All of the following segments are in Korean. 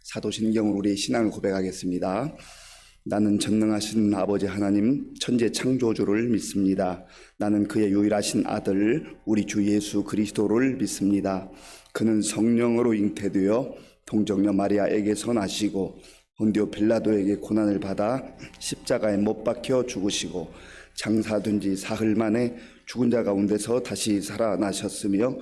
사도신경으로 우리의 신앙을 고백하겠습니다. 나는 전능하신 아버지 하나님 천지 창조주를 믿습니다. 나는 그의 유일하신 아들 우리 주 예수 그리스도를 믿습니다. 그는 성령으로 잉태되어 동정녀 마리아에게서 나시고 본디오 빌라도에게 고난을 받아 십자가에 못 박혀 죽으시고 장사된 지 사흘 만에 죽은 자 가운데서 다시 살아나셨으며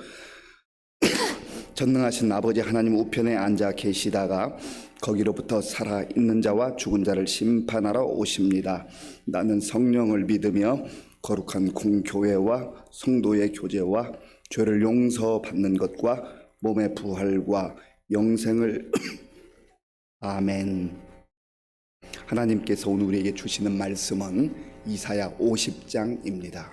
전능하신 아버지 하나님 우편에 앉아 계시다가 거기로부터 살아있는 자와 죽은 자를 심판하러 오십니다. 나는 성령을 믿으며 거룩한 공교회와 성도의 교제와 죄를 용서받는 것과 몸의 부활과 영생을 아멘. 하나님께서 오늘 우리에게 주시는 말씀은 이사야 50장입니다.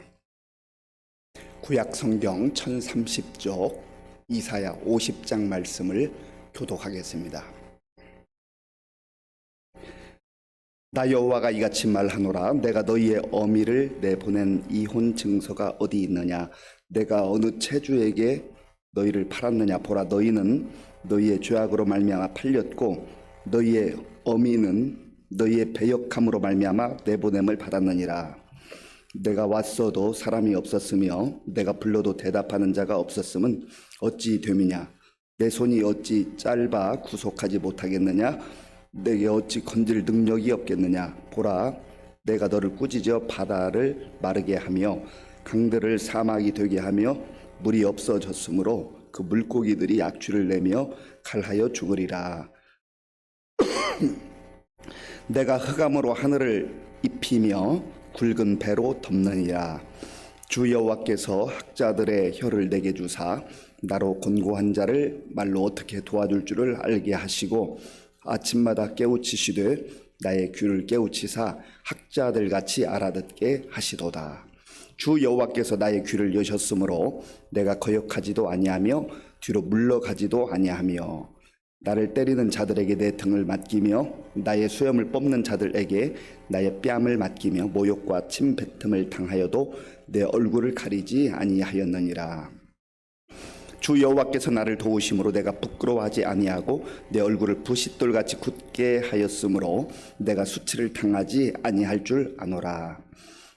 구약 성경 1030쪽 이사야 50장 말씀을 교독하겠습니다. 나 여호와가 이같이 말하노라. 내가 너희의 어미를 내보낸 이혼 증서가 어디 있느냐? 내가 어느 체주에게 너희를 팔았느냐? 보라, 너희는 너희의 죄악으로 말미암아 팔렸고 너희의 어미는 너희의 배역함으로 말미암아 내보냄을 받았느니라. 내가 왔어도 사람이 없었으며 내가 불러도 대답하는 자가 없었음은 어찌 됨이냐? 내 손이 어찌 짧아 구속하지 못하겠느냐? 내게 어찌 건질 능력이 없겠느냐? 보라, 내가 너를 꾸짖어 바다를 마르게 하며 강들을 사막이 되게 하며 물이 없어졌으므로 그 물고기들이 약취를 내며 칼하여 죽으리라. 내가 흑암으로 하늘을 입히며 굵은 배로 덮느니라. 주 여호와께서 학자들의 혀를 내게 주사 나로 곤고한 자를 말로 어떻게 도와줄 줄을 알게 하시고 아침마다 깨우치시되 나의 귀를 깨우치사 학자들 같이 알아듣게 하시도다. 주 여호와께서 나의 귀를 여셨으므로 내가 거역하지도 아니하며 뒤로 물러가지도 아니하며 나를 때리는 자들에게 내 등을 맡기며 나의 수염을 뽑는 자들에게 나의 뺨을 맡기며 모욕과 침뱉음을 당하여도 내 얼굴을 가리지 아니하였느니라. 주 여호와께서 나를 도우심으로 내가 부끄러워하지 아니하고 내 얼굴을 부싯돌같이 굳게 하였으므로 내가 수치를 당하지 아니할 줄 아노라.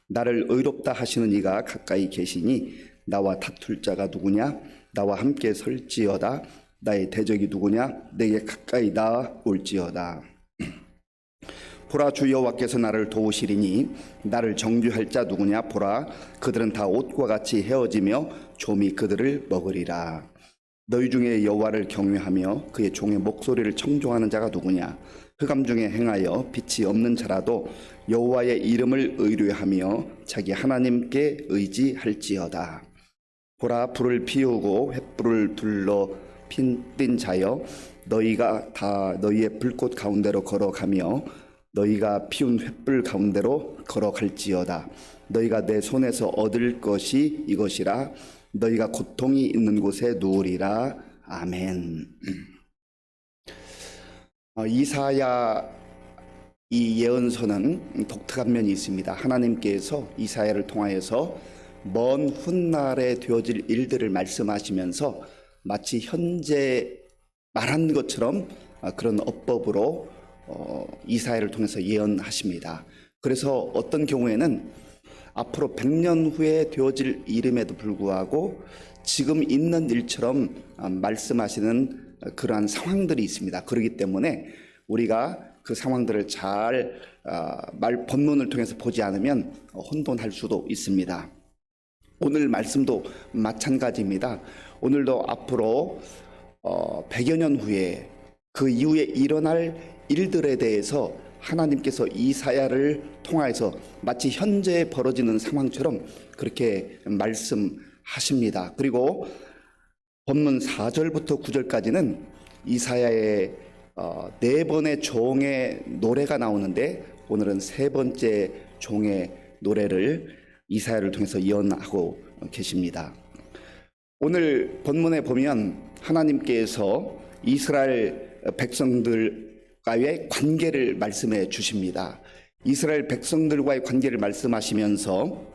나를 의롭다 하시는 이가 가까이 계시니 나와 다툴 자가 누구냐? 나와 함께 설지어다. 나의 대적이 누구냐? 내게 가까이 나올지어다. 보라, 주 여호와께서 나를 도우시리니 나를 정죄할 자 누구냐? 보라, 그들은 다 옷과 같이 헤어지며 좀이 그들을 먹으리라. 너희 중에 여호와를 경외하며 그의 종의 목소리를 청종하는 자가 누구냐? 흑암 중에 행하여 빛이 없는 자라도 여호와의 이름을 의뢰하며 자기 하나님께 의지할지어다. 보라, 불을 피우고 횃불을 둘러 핀 자여, 너희가 다 너희의 불꽃 가운데로 걸어가며 너희가 피운 횃불 가운데로 걸어갈지어다. 너희가 내 손에서 얻을 것이 이것이라. 너희가 고통이 있는 곳에 누우리라. 아멘. 이사야 이 예언서는 독특한 면이 있습니다. 하나님께서 이사야를 통하여서 먼 훗날에 되어질 일들을 말씀하시면서 마치 현재 말한 것처럼 그런 어법으로 이사야를 통해서 예언하십니다. 그래서 어떤 경우에는 앞으로 100년 후에 되어질 일임에도 불구하고 지금 있는 일처럼 말씀하시는 그러한 상황들이 있습니다. 그렇기 때문에 우리가 그 상황들을 잘 본문을 통해서 보지 않으면 혼돈할 수도 있습니다. 오늘 말씀도 마찬가지입니다. 오늘도 앞으로 100여 년 후에 그 이후에 일어날 일들에 대해서 하나님께서 이사야를 통하여서 마치 현재 벌어지는 상황처럼 그렇게 말씀하십니다. 그리고 본문 4절부터 9절까지는 이사야의 4번의 종의 노래가 나오는데 오늘은 3번째 종의 노래를 이사야를 통해서 예언하고 계십니다. 오늘 본문에 보면 하나님께서 이스라엘 백성들과의 관계를 말씀해 주십니다. 이스라엘 백성들과의 관계를 말씀하시면서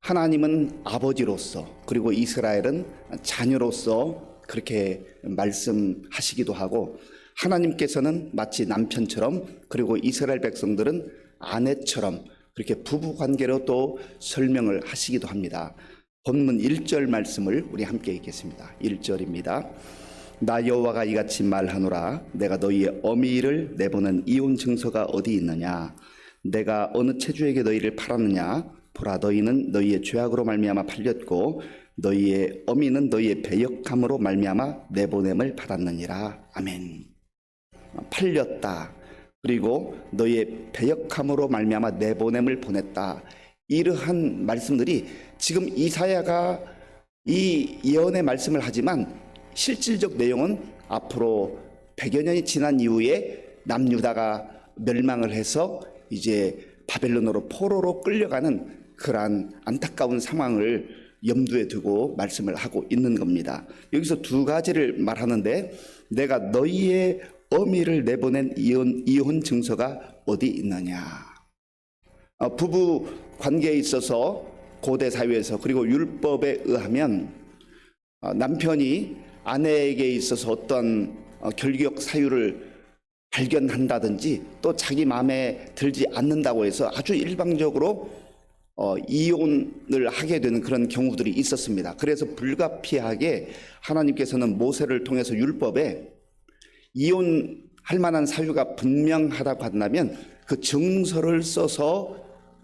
하나님은 아버지로서 그리고 이스라엘은 자녀로서 그렇게 말씀하시기도 하고 하나님께서는 마치 남편처럼, 그리고 이스라엘 백성들은 아내처럼 그렇게 부부 관계로 또 설명을 하시기도 합니다. 본문 1절 말씀을 우리 함께 읽겠습니다. 1절입니다. 나 여호와가 이같이 말하노라. 내가 너희의 어미를 내보낸 이혼 증서가 어디 있느냐? 내가 어느 체주에게 너희를 팔았느냐? 보라, 너희는 너희의 죄악으로 말미암아 팔렸고 너희의 어미는 너희의 배역함으로 말미암아 내보냄을 받았느니라. 아멘. 팔렸다. 그리고 너희의 배역함으로 말미암아 내보냄을 보냈다. 이러한 말씀들이 지금 이사야가 이 예언의 말씀을 하지만 실질적 내용은 앞으로 100여 년이 지난 이후에 남유다가 멸망을 해서 이제 바벨론으로 포로로 끌려가는 그러한 안타까운 상황을 염두에 두고 말씀을 하고 있는 겁니다. 여기서 두 가지를 말하는데, 내가 너희의 어미를 내보낸 이혼 증서가 어디 있느냐. 부부 관계에 있어서 고대 사회에서, 그리고 율법에 의하면 남편이 아내에게 있어서 어떤 결격 사유를 발견한다든지 또 자기 마음에 들지 않는다고 해서 아주 일방적으로 이혼을 하게 되는 그런 경우들이 있었습니다. 그래서 불가피하게 하나님께서는 모세를 통해서 율법에 이혼할 만한 사유가 분명하다고 한다면 그 증서를 써서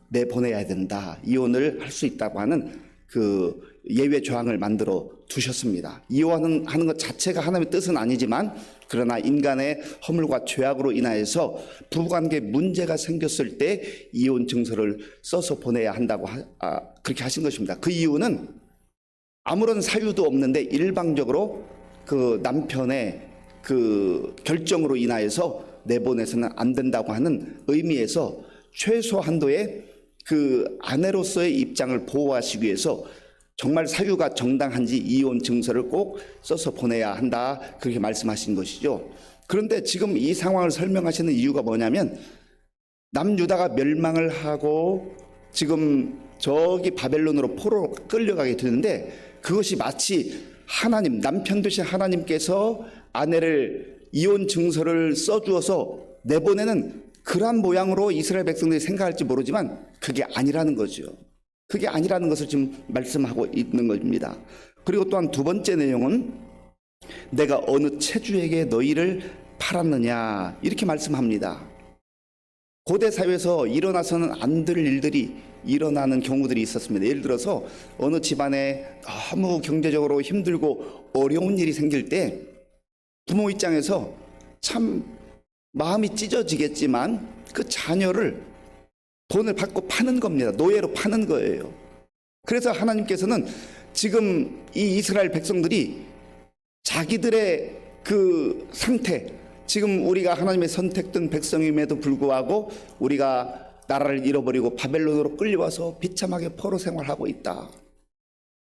내보내야 된다, 이혼을 할 수 있다고 하는 그 예외 조항을 만들어 두셨습니다. 이혼하는 것 자체가 하나님의 뜻은 아니지만, 그러나 인간의 허물과 죄악으로 인하여서 부부관계에 문제가 생겼을 때 이혼 증서를 써서 보내야 한다고 그렇게 하신 것입니다. 그 이유는 아무런 사유도 없는데 일방적으로 그 남편의 그 결정으로 인하여서 내보내서는 안 된다고 하는 의미에서 최소한도의 그 아내로서의 입장을 보호하시기 위해서 정말 사유가 정당한지 이혼 증서를 꼭 써서 보내야 한다, 그렇게 말씀하신 것이죠. 그런데 지금 이 상황을 설명하시는 이유가 뭐냐면, 남유다가 멸망을 하고 지금 저기 바벨론으로 포로 끌려가게 되는데, 그것이 마치 하나님, 남편 되신 하나님께서 아내를 이혼 증서를 써주어서 내보내는 그러한 모양으로 이스라엘 백성들이 생각할지 모르지만 그게 아니라는 거죠. 그게 아니라는 것을 지금 말씀하고 있는 것입니다. 그리고 또한 두 번째 내용은, 내가 어느 체주에게 너희를 팔았느냐, 이렇게 말씀합니다. 고대 사회에서 일어나서는 안 될 일들이 일어나는 경우들이 있었습니다. 예를 들어서 어느 집안에 너무 경제적으로 힘들고 어려운 일이 생길 때 부모 입장에서 참 마음이 찢어지겠지만 그 자녀를 돈을 받고 파는 겁니다. 노예로 파는 거예요. 그래서 하나님께서는 지금 이 이스라엘 백성들이 자기들의 그 상태, 지금 우리가 하나님의 선택된 백성임에도 불구하고 우리가 나라를 잃어버리고 바벨론으로 끌려와서 비참하게 포로 생활하고 있다.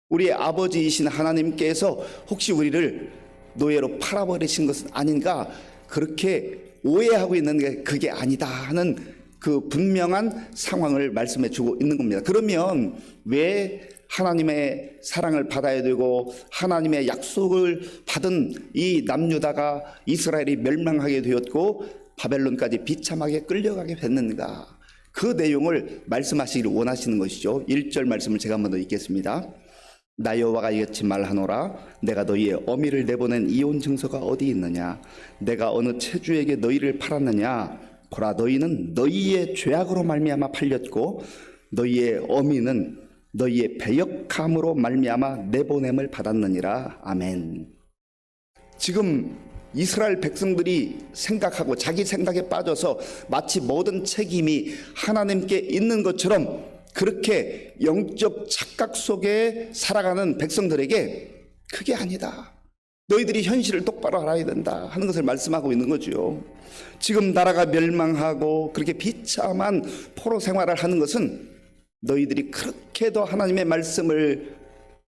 우리의 아버지이신 하나님께서 혹시 우리를 노예로 팔아버리신 것은 아닌가, 그렇게 오해하고 있는 게 그게 아니다 하는 그 분명한 상황을 말씀해 주고 있는 겁니다. 그러면 왜 하나님의 사랑을 받아야 되고 하나님의 약속을 받은 이 남유다가 이스라엘이 멸망하게 되었고 바벨론까지 비참하게 끌려가게 됐는가, 그 내용을 말씀하시기를 원하시는 것이죠. 1절 말씀을 제가 한번 더 읽겠습니다. 나 여호와가 이같이 말하노라. 내가 너희의 어미를 내보낸 이혼 증서가 어디 있느냐? 내가 어느 체주에게 너희를 팔았느냐? 보라, 너희는 너희의 죄악으로 말미암아 팔렸고 너희의 어미는 너희의 배역함으로 말미암아 내보냄을 받았느니라. 아멘. 지금 이스라엘 백성들이 생각하고 자기 생각에 빠져서 마치 모든 책임이 하나님께 있는 것처럼 그렇게 영적 착각 속에 살아가는 백성들에게 그게 아니다, 너희들이 현실을 똑바로 알아야 된다 하는 것을 말씀하고 있는 거죠. 지금 나라가 멸망하고 그렇게 비참한 포로 생활을 하는 것은 너희들이 그렇게도 하나님의 말씀을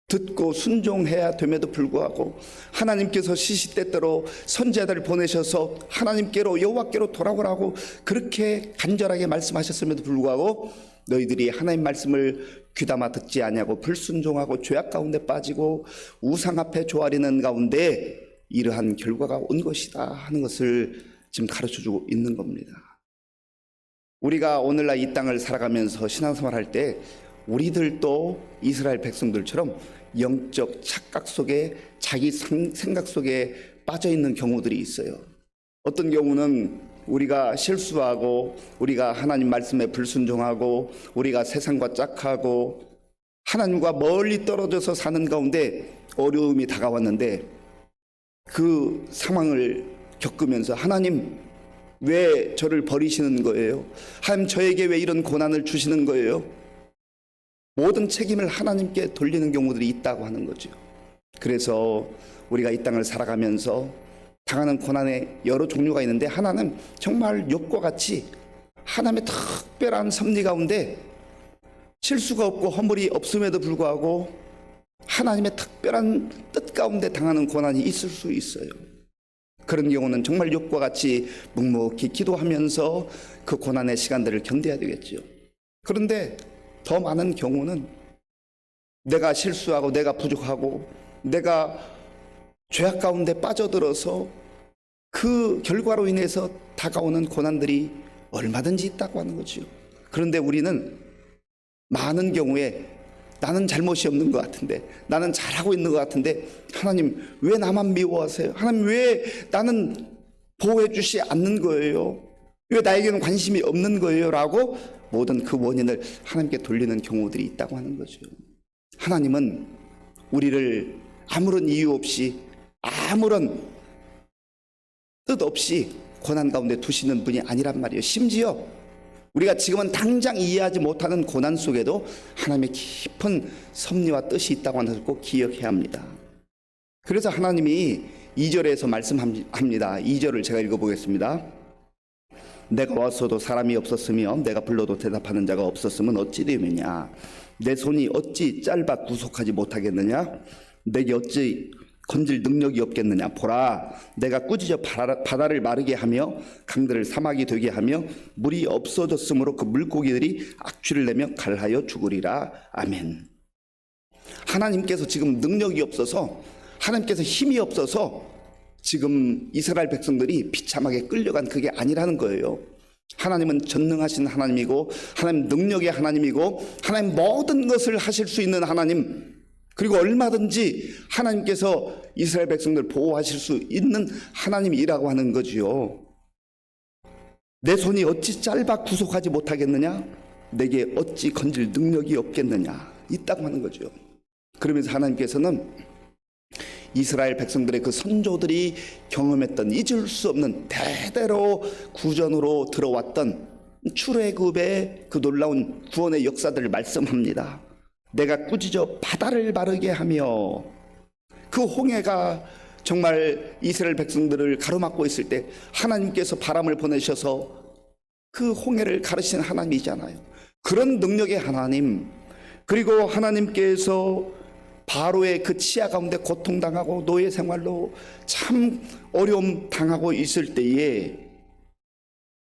듣고 순종해야 됨에도 불구하고 하나님께서 시시때때로 선지자들을 보내셔서 하나님께로 여호와께로 돌아오라고 그렇게 간절하게 말씀하셨음에도 불구하고 너희들이 하나님 말씀을 귀담아 듣지 아니하고 불순종하고 죄악 가운데 빠지고 우상 앞에 조아리는 가운데 이러한 결과가 온 것이다 하는 것을 지금 가르쳐주고 있는 겁니다. 우리가 오늘날 이 땅을 살아가면서 신앙생활 할 때 우리들도 이스라엘 백성들처럼 영적 착각 속에 자기 생각 속에 빠져 있는 경우들이 있어요. 어떤 경우는 우리가 실수하고 우리가 하나님 말씀에 불순종하고 우리가 세상과 짝하고 하나님과 멀리 떨어져서 사는 가운데 어려움이 다가왔는데 그 상황을 겪으면서 하나님 왜 저를 버리시는 거예요? 하나님 저에게 왜 이런 고난을 주시는 거예요? 모든 책임을 하나님께 돌리는 경우들이 있다고 하는 거죠. 그래서 우리가 이 땅을 살아가면서 당하는 고난의 여러 종류가 있는데 하나는 정말 욥과 같이 하나님의 특별한 섭리 가운데 실수가 없고 허물이 없음에도 불구하고 하나님의 특별한 뜻 가운데 당하는 고난이 있을 수 있어요. 그런 경우는 정말 욥과 같이 묵묵히 기도하면서 그 고난의 시간들을 견뎌야 되겠죠. 그런데 더 많은 경우는 내가 실수하고 내가 부족하고 내가 죄악 가운데 빠져들어서 그 결과로 인해서 다가오는 고난들이 얼마든지 있다고 하는 거죠. 그런데 우리는 많은 경우에 나는 잘못이 없는 것 같은데 나는 잘하고 있는 것 같은데 하나님 왜 나만 미워하세요? 하나님 왜 나는 보호해 주시지 않는 거예요? 왜 나에게는 관심이 없는 거예요? 라고 모든 그 원인을 하나님께 돌리는 경우들이 있다고 하는 거죠. 하나님은 우리를 아무런 이유 없이 아무런 뜻 없이 고난 가운데 두시는 분이 아니란 말이에요. 심지어 우리가 지금은 당장 이해하지 못하는 고난 속에도 하나님의 깊은 섭리와 뜻이 있다고 하는 것을 꼭 기억해야 합니다. 그래서 하나님이 2절에서 말씀합니다. 2절을 제가 읽어보겠습니다. 내가 왔어도 사람이 없었으며 내가 불러도 대답하는 자가 없었으면 어찌 되느냐? 내 손이 어찌 짧아 구속하지 못하겠느냐? 내게 어찌 건질 능력이 없겠느냐? 보라, 내가 꾸짖어 바다를 마르게 하며 강들을 사막이 되게 하며 물이 없어졌으므로 그 물고기들이 악취를 내며 갈하여 죽으리라. 아멘. 하나님께서 지금 능력이 없어서 하나님께서 힘이 없어서 지금 이스라엘 백성들이 비참하게 끌려간 그게 아니라는 거예요. 하나님은 전능하신 하나님이고 하나님 능력의 하나님이고 하나님 모든 것을 하실 수 있는 하나님, 그리고 얼마든지 하나님께서 이스라엘 백성들 보호하실 수 있는 하나님이라고 하는 거지요. 내 손이 어찌 짧아 구속하지 못하겠느냐? 내게 어찌 건질 능력이 없겠느냐? 있다고 하는 거죠. 그러면서 하나님께서는 이스라엘 백성들의 그 선조들이 경험했던 잊을 수 없는 대대로 구전으로 들어왔던 출애굽의 그 놀라운 구원의 역사들을 말씀합니다. 내가 꾸짖어 바다를 마르게 하며, 그 홍해가 정말 이스라엘 백성들을 가로막고 있을 때 하나님께서 바람을 보내셔서 그 홍해를 가르신 하나님이잖아요. 그런 능력의 하나님, 그리고 하나님께서 바로의 그 치하 가운데 고통당하고 노예 생활로 참 어려움 당하고 있을 때에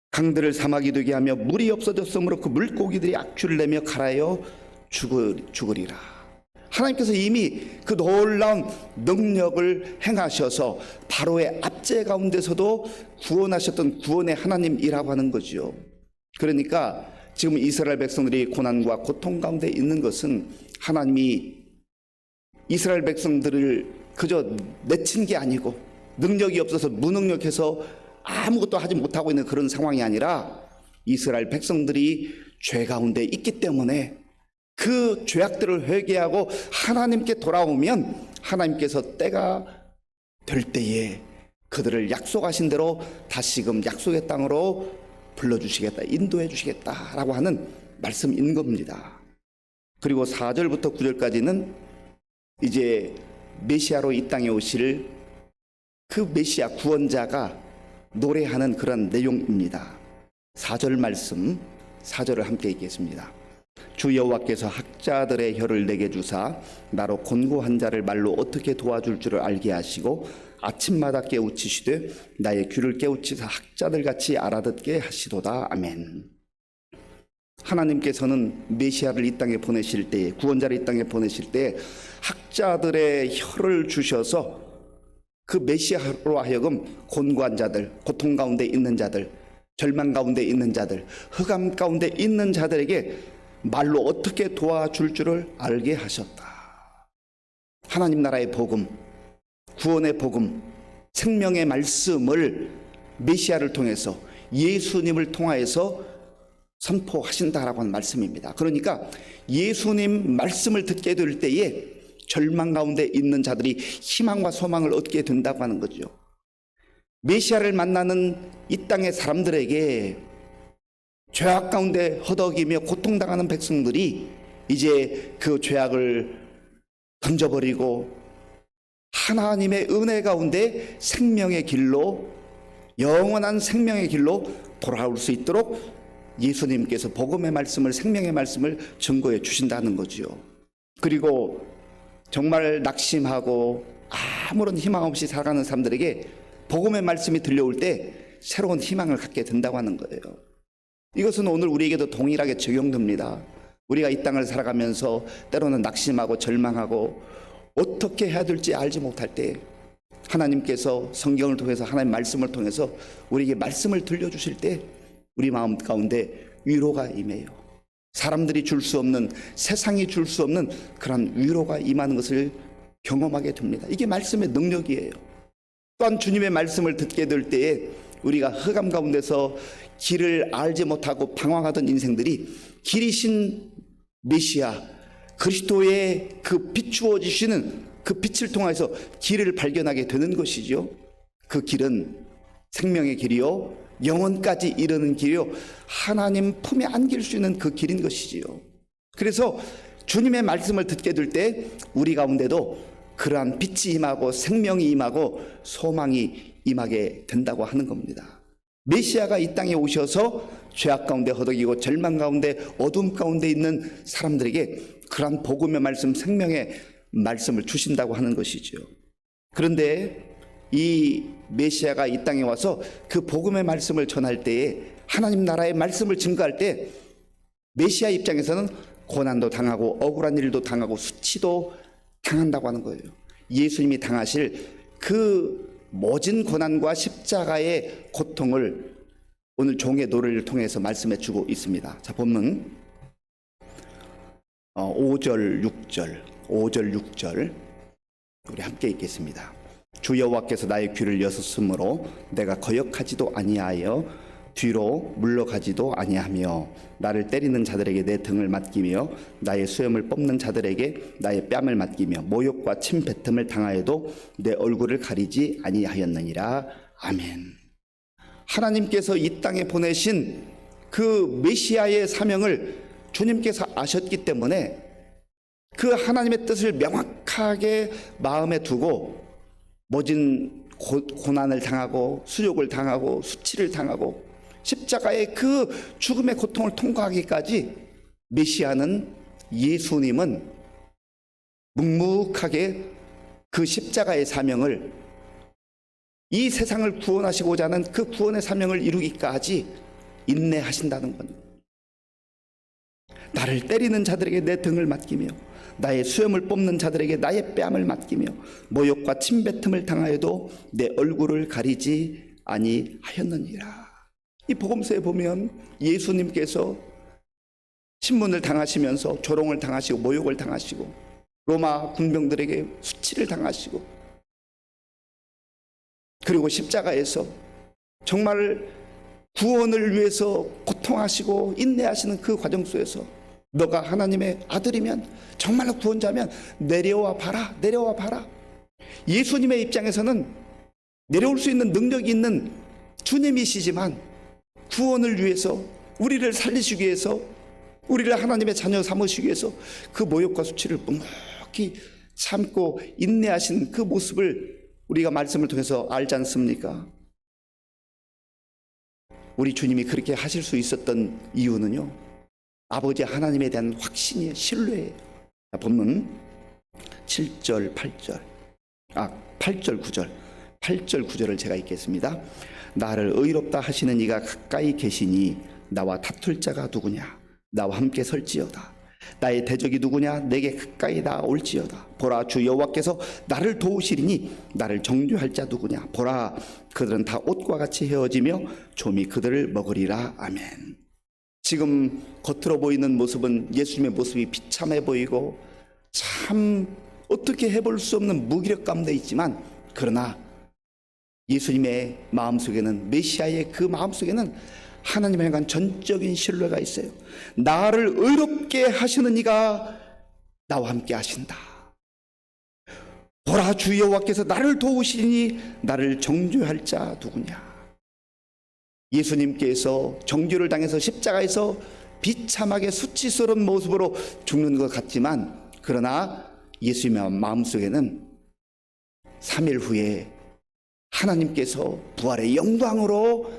강들을 사막이 되게 하며 물이 없어졌으므로 그 물고기들이 악취를 내며 갈아여 죽으리라. 하나님께서 이미 그 놀라운 능력을 행하셔서 바로의 압제 가운데서도 구원하셨던 구원의 하나님이라고 하는 거죠. 그러니까 지금 이스라엘 백성들이 고난과 고통 가운데 있는 것은 하나님이 이스라엘 백성들을 그저 내친 게 아니고 능력이 없어서 무능력해서 아무것도 하지 못하고 있는 그런 상황이 아니라 이스라엘 백성들이 죄 가운데 있기 때문에 그 죄악들을 회개하고 하나님께 돌아오면 하나님께서 때가 될 때에 그들을 약속하신 대로 다시금 약속의 땅으로 불러주시겠다, 인도해 주시겠다라고 하는 말씀인 겁니다. 그리고 4절부터 9절까지는 이제 메시아로 이 땅에 오실 그 메시아 구원자가 노래하는 그런 내용입니다. 4절 말씀, 4절을 함께 읽겠습니다. 주 여호와께서 학자들의 혀를 내게 주사 나로 곤고한 자를 말로 어떻게 도와줄 줄을 알게 하시고 아침마다 깨우치시되 나의 귀를 깨우치사 학자들 같이 알아듣게 하시도다. 아멘. 하나님께서는 메시아를 이 땅에 보내실 때, 구원자를 이 땅에 보내실 때 학자들의 혀를 주셔서 그 메시아로 하여금 곤고한 자들, 고통 가운데 있는 자들, 절망 가운데 있는 자들, 흑암 가운데 있는 자들에게 말로 어떻게 도와줄 줄을 알게 하셨다. 하나님 나라의 복음, 구원의 복음, 생명의 말씀을 메시아를 통해서, 예수님을 통하여서 선포하신다라고 하는 말씀입니다. 그러니까 예수님 말씀을 듣게 될 때에 절망 가운데 있는 자들이 희망과 소망을 얻게 된다고 하는 거죠. 메시아를 만나는 이 땅의 사람들에게 죄악 가운데 허덕이며 고통당하는 백성들이 이제 그 죄악을 던져버리고 하나님의 은혜 가운데 생명의 길로, 영원한 생명의 길로 돌아올 수 있도록 예수님께서 복음의 말씀을, 생명의 말씀을 증거해 주신다는 거지요. 그리고 정말 낙심하고 아무런 희망 없이 살아가는 사람들에게 복음의 말씀이 들려올 때 새로운 희망을 갖게 된다고 하는 거예요. 이것은 오늘 우리에게도 동일하게 적용됩니다. 우리가 이 땅을 살아가면서 때로는 낙심하고 절망하고 어떻게 해야 될지 알지 못할 때 하나님께서 성경을 통해서, 하나님의 말씀을 통해서 우리에게 말씀을 들려주실 때 우리 마음 가운데 위로가 임해요. 사람들이 줄 수 없는, 세상이 줄 수 없는 그런 위로가 임하는 것을 경험하게 됩니다. 이게 말씀의 능력이에요. 또한 주님의 말씀을 듣게 될 때에 우리가 흑암 가운데서 길을 알지 못하고 방황하던 인생들이 길이신 메시아 그리스도의 그 비추어 주시는 그 빛을 통해서 길을 발견하게 되는 것이죠. 그 길은 생명의 길이요, 영원까지 이르는 길이요, 하나님 품에 안길 수 있는 그 길인 것이지요. 그래서 주님의 말씀을 듣게 될 때 우리 가운데도 그러한 빛이 임하고 생명이 임하고 소망이 임하게 된다고 하는 겁니다. 메시아가 이 땅에 오셔서 죄악 가운데 허덕이고 절망 가운데 어둠 가운데 있는 사람들에게 그러한 복음의 말씀, 생명의 말씀을 주신다고 하는 것이죠. 그런데 이 메시아가 이 땅에 와서 그 복음의 말씀을 전할 때에, 하나님 나라의 말씀을 증거할 때 메시아 입장에서는 고난도 당하고 억울한 일도 당하고 수치도 당한다고 하는 거예요. 예수님이 당하실 그 모진 고난과 십자가의 고통을 오늘 종의 노래를 통해서 말씀해 주고 있습니다. 자, 본문 5절 6절 우리 함께 읽겠습니다. 주 여호와께서 나의 귀를 여셨으므로 내가 거역하지도 아니하여 뒤로 물러가지도 아니하며 나를 때리는 자들에게 내 등을 맡기며 나의 수염을 뽑는 자들에게 나의 뺨을 맡기며 모욕과 침뱉음을 당하여도 내 얼굴을 가리지 아니하였느니라. 아멘. 하나님께서 이 땅에 보내신 그 메시아의 사명을 주님께서 아셨기 때문에 그 하나님의 뜻을 명확하게 마음에 두고 모진 고난을 당하고 수욕을 당하고 수치를 당하고 십자가의 그 죽음의 고통을 통과하기까지 메시아는, 예수님은 묵묵하게 그 십자가의 사명을, 이 세상을 구원하시고자 하는 그 구원의 사명을 이루기까지 인내하신다는 겁니다. 나를 때리는 자들에게 내 등을 맡기며 나의 수염을 뽑는 자들에게 나의 뺨을 맡기며 모욕과 침뱉음을 당하여도 내 얼굴을 가리지 아니하였느니라. 이 복음서에 보면 예수님께서 신문을 당하시면서 조롱을 당하시고 모욕을 당하시고 로마 군병들에게 수치를 당하시고 그리고 십자가에서 정말 구원을 위해서 고통하시고 인내하시는 그 과정 속에서 너가 하나님의 아들이면, 정말로 구원자면 내려와 봐라, 내려와 봐라. 예수님의 입장에서는 내려올 수 있는 능력이 있는 주님이시지만 구원을 위해서, 우리를 살리시기 위해서, 우리를 하나님의 자녀 삼으시기 위해서 그 모욕과 수치를 묵묵히 참고 인내하신 그 모습을 우리가 말씀을 통해서 알지 않습니까? 우리 주님이 그렇게 하실 수 있었던 이유는요, 아버지 하나님에 대한 확신이에요, 신뢰예요. 본문 7절 8절 8절 9절 8절 9절을 제가 읽겠습니다. 나를 의롭다 하시는 이가 가까이 계시니 나와 다툴 자가 누구냐? 나와 함께 설지어다. 나의 대적이 누구냐? 내게 가까이 나올지어다. 보라, 주 여호와께서 나를 도우시리니 나를 정죄할 자 누구냐? 보라, 그들은 다 옷과 같이 헤어지며 좀이 그들을 먹으리라. 아멘. 지금 겉으로 보이는 모습은 예수님의 모습이 비참해 보이고 참 어떻게 해볼 수 없는 무기력 가운데 있지만, 그러나 예수님의 마음속에는, 메시아의 그 마음속에는 하나님을 향한 전적인 신뢰가 있어요. 나를 의롭게 하시는 이가 나와 함께 하신다. 보라, 주 여호와께서 나를 도우시니 나를 정죄할 자 누구냐? 예수님께서 정죄를 당해서 십자가에서 비참하게 수치스러운 모습으로 죽는 것 같지만, 그러나 예수님의 마음속에는 3일 후에 하나님께서 부활의 영광으로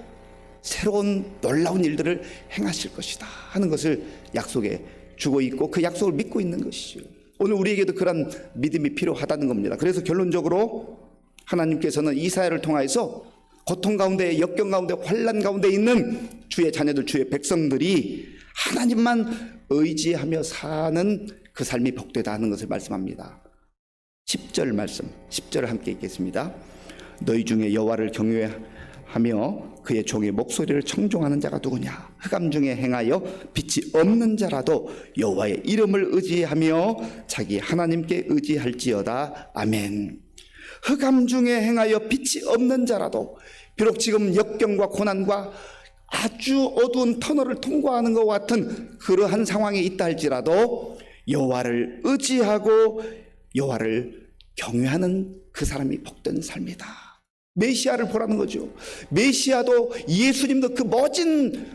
새로운 놀라운 일들을 행하실 것이다 하는 것을 약속해 주고 있고, 그 약속을 믿고 있는 것이죠. 오늘 우리에게도 그런 믿음이 필요하다는 겁니다. 그래서 결론적으로 하나님께서는 이사야를 통하여서 고통 가운데, 역경 가운데, 환난 가운데 있는 주의 자녀들, 주의 백성들이 하나님만 의지하며 사는 그 삶이 복되다 하는 것을 말씀합니다. 10절 말씀, 10절을 함께 읽겠습니다. 너희 중에 여호와를 경외하며 그의 종의 목소리를 청종하는 자가 누구냐? 흑암 중에 행하여 빛이 없는 자라도 여호와의 이름을 의지하며 자기 하나님께 의지할지어다. 아멘. 흑암 중에 행하여 빛이 없는 자라도, 비록 지금 역경과 고난과 아주 어두운 터널을 통과하는 것 같은 그러한 상황에 있다 할지라도 여호와를 의지하고 여호와를 경외하는 그 사람이 복된 삶이다. 메시아를 보라는 거죠. 메시아도, 예수님도 그 멋진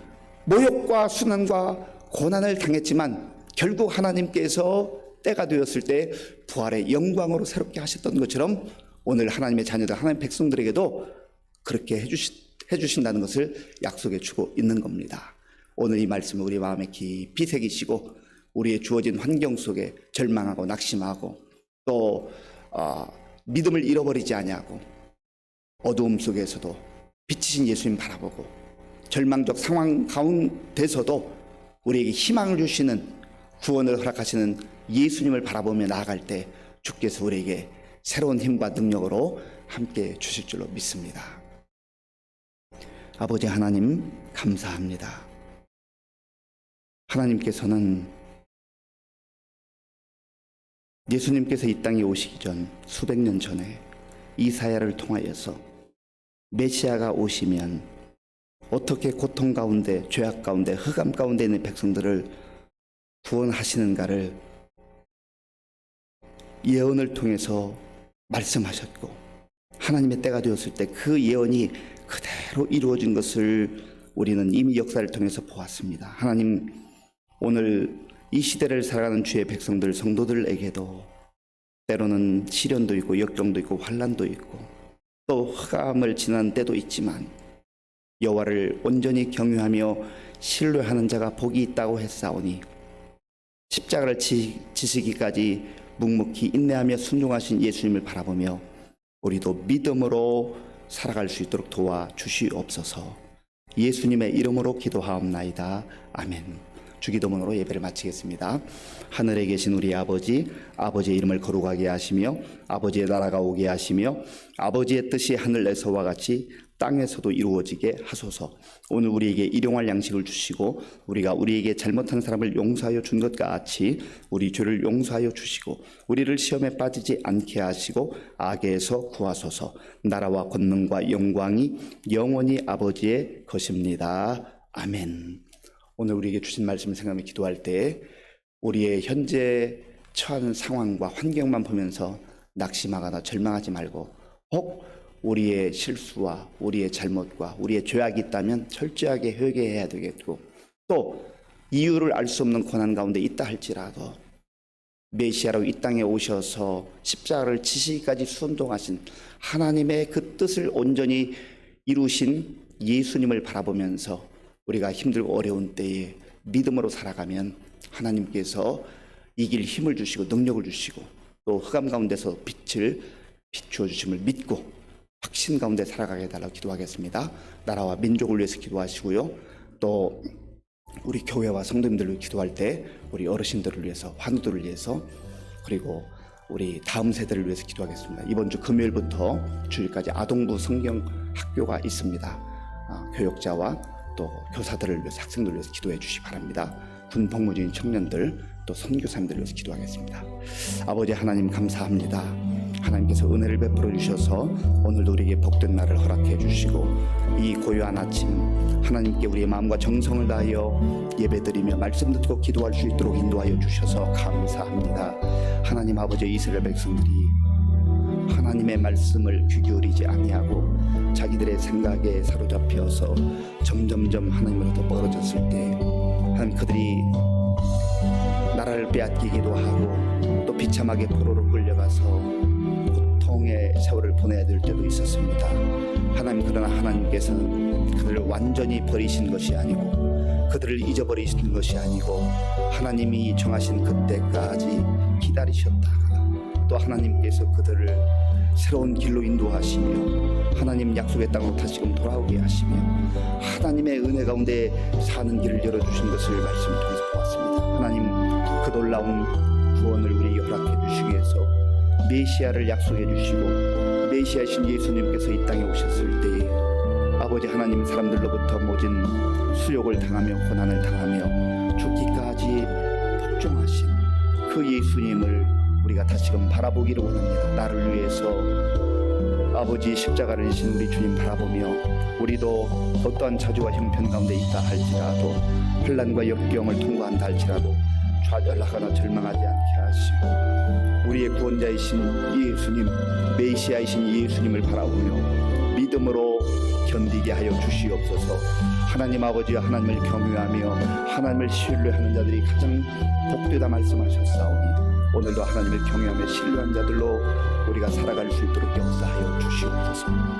모욕과 순환과 고난을 당했지만 결국 하나님께서 때가 되었을 때 부활의 영광으로 새롭게 하셨던 것처럼 오늘 하나님의 자녀들, 하나님의 백성들에게도 그렇게 해주신다는 것을 약속해 주고 있는 겁니다. 오늘 이 말씀을 우리 마음에 깊이 새기시고, 우리의 주어진 환경 속에 절망하고 낙심하고 또 믿음을 잃어버리지 아니하고 어두움 속에서도 빛이신 예수님 바라보고 절망적 상황 가운데서도 우리에게 희망을 주시는, 구원을 허락하시는 예수님을 바라보며 나아갈 때 주께서 우리에게 새로운 힘과 능력으로 함께 주실 줄로 믿습니다. 아버지 하나님, 감사합니다. 하나님께서는 예수님께서 이 땅에 오시기 전 수백 년 전에 이사야를 통하여서 메시아가 오시면 어떻게 고통 가운데, 죄악 가운데, 흑암 가운데 있는 백성들을 구원하시는가를 예언을 통해서 말씀하셨고, 하나님의 때가 되었을 때 그 예언이 그대로 이루어진 것을 우리는 이미 역사를 통해서 보았습니다. 하나님, 오늘 이 시대를 살아가는 주의 백성들, 성도들에게도 때로는 시련도 있고 역경도 있고 환난도 있고 또 흑암을 지난 때도 있지만 여호와를 온전히 경외하며 신뢰하는 자가 복이 있다고 했사오니, 십자가를 지시기까지 묵묵히 인내하며 순종하신 예수님을 바라보며 우리도 믿음으로 살아갈 수 있도록 도와주시옵소서. 예수님의 이름으로 기도하옵나이다. 아멘. 주기도문으로 예배를 마치겠습니다. 하늘에 계신 우리 아버지, 아버지의 이름을 거룩하게 하시며 아버지의 나라가 오게 하시며 아버지의 뜻이 하늘에서와 같이 땅에서도 이루어지게 하소서. 오늘 우리에게 일용할 양식을 주시고 우리에게 잘못한 사람을 용서하여 준 것 같이 우리 죄를 용서하여 주시고 우리를 시험에 빠지지 않게 하시고 악에서 구하소서. 나라와 권능과 영광이 영원히 아버지의 것입니다. 아멘. 오늘 우리에게 주신 말씀을 생각하며 기도할 때 우리의 현재 처한 상황과 환경만 보면서 낙심하거나 절망하지 말고, 혹 우리의 실수와 우리의 잘못과 우리의 죄악이 있다면 철저하게 회개해야 되겠고, 또 이유를 알 수 없는 고난 가운데 있다 할지라도 메시아로 이 땅에 오셔서 십자가를 지시기까지 순종하신 하나님의 그 뜻을 온전히 이루신 예수님을 바라보면서 우리가 힘들고 어려운 때에 믿음으로 살아가면 하나님께서 이길 힘을 주시고 능력을 주시고 또 흑암 가운데서 빛을 비추어 주심을 믿고 확신 가운데 살아가게 해달라고 기도하겠습니다. 나라와 민족을 위해서 기도하시고요. 또 우리 교회와 성도님들을 위해 기도할 때 우리 어르신들을 위해서, 환우들을 위해서, 그리고 우리 다음 세대를 위해서 기도하겠습니다. 이번 주 금요일부터 주일까지 아동부 성경 학교가 있습니다. 교육자와 또 교사들을 위해서, 학생들을 위해서 기도해 주시기 바랍니다. 군 복무 중인 청년들, 또 선교사님들을 위해서 기도하겠습니다. 아버지 하나님 감사합니다. 하나님께서 은혜를 베풀어 주셔서 오늘도 우리에게 복된 날을 허락해 주시고, 이 고요한 아침 하나님께 우리의 마음과 정성을 다하여 예배드리며 말씀 듣고 기도할 수 있도록 인도하여 주셔서 감사합니다. 하나님 아버지, 이스라엘 백성들이 하나님의 말씀을 귀 기울이지 아니하고 자기들의 생각에 사로잡혀서 점점점 하나님으로부터 멀어졌을 때, 하나님 그들이 나라를 빼앗기기도 하고 또 비참하게 포로로 끌려가서 고통의 세월을 보내야 될 때도 있었습니다. 하나님, 그러나 하나님께서는 그들을 완전히 버리신 것이 아니고 그들을 잊어버리신 것이 아니고 하나님이 정하신 그때까지 기다리셨다가 또 하나님께서 그들을 새로운 길로 인도하시며 하나님 약속의 땅으로 다시금 돌아오게 하시며 하나님의 은혜 가운데 사는 길을 열어주신 것을 말씀을 통해서 보았습니다. 하나님, 그 놀라운 구원을 우리에게 허락해 주시기 위해서 메시아를 약속해 주시고 메시아이신 예수님께서 이 땅에 오셨을 때에 아버지 하나님, 사람들로부터 모진 수욕을 당하며 고난을 당하며 죽기까지 복종하신 그 예수님을 우리가 다시금 바라보기를 원합니다. 나를 위해서 아버지 십자가를 지신 우리 주님 바라보며 우리도 어떠한 저주와 형편 가운데 있다 할지라도, 환난과 역경을 통과한다 할지라도 좌절하거나 절망하지 않게 하시고 우리의 구원자이신 예수님, 메시아이신 예수님을 바라보며 믿음으로 견디게 하여 주시옵소서. 하나님 아버지와 하나님을 경외하며 하나님을 신뢰하는 자들이 가장 복되다 말씀하셨사오니 오늘도 하나님을 경외하며 신뢰한 자들로 우리가 살아갈 수 있도록 역사하여 주시옵소서.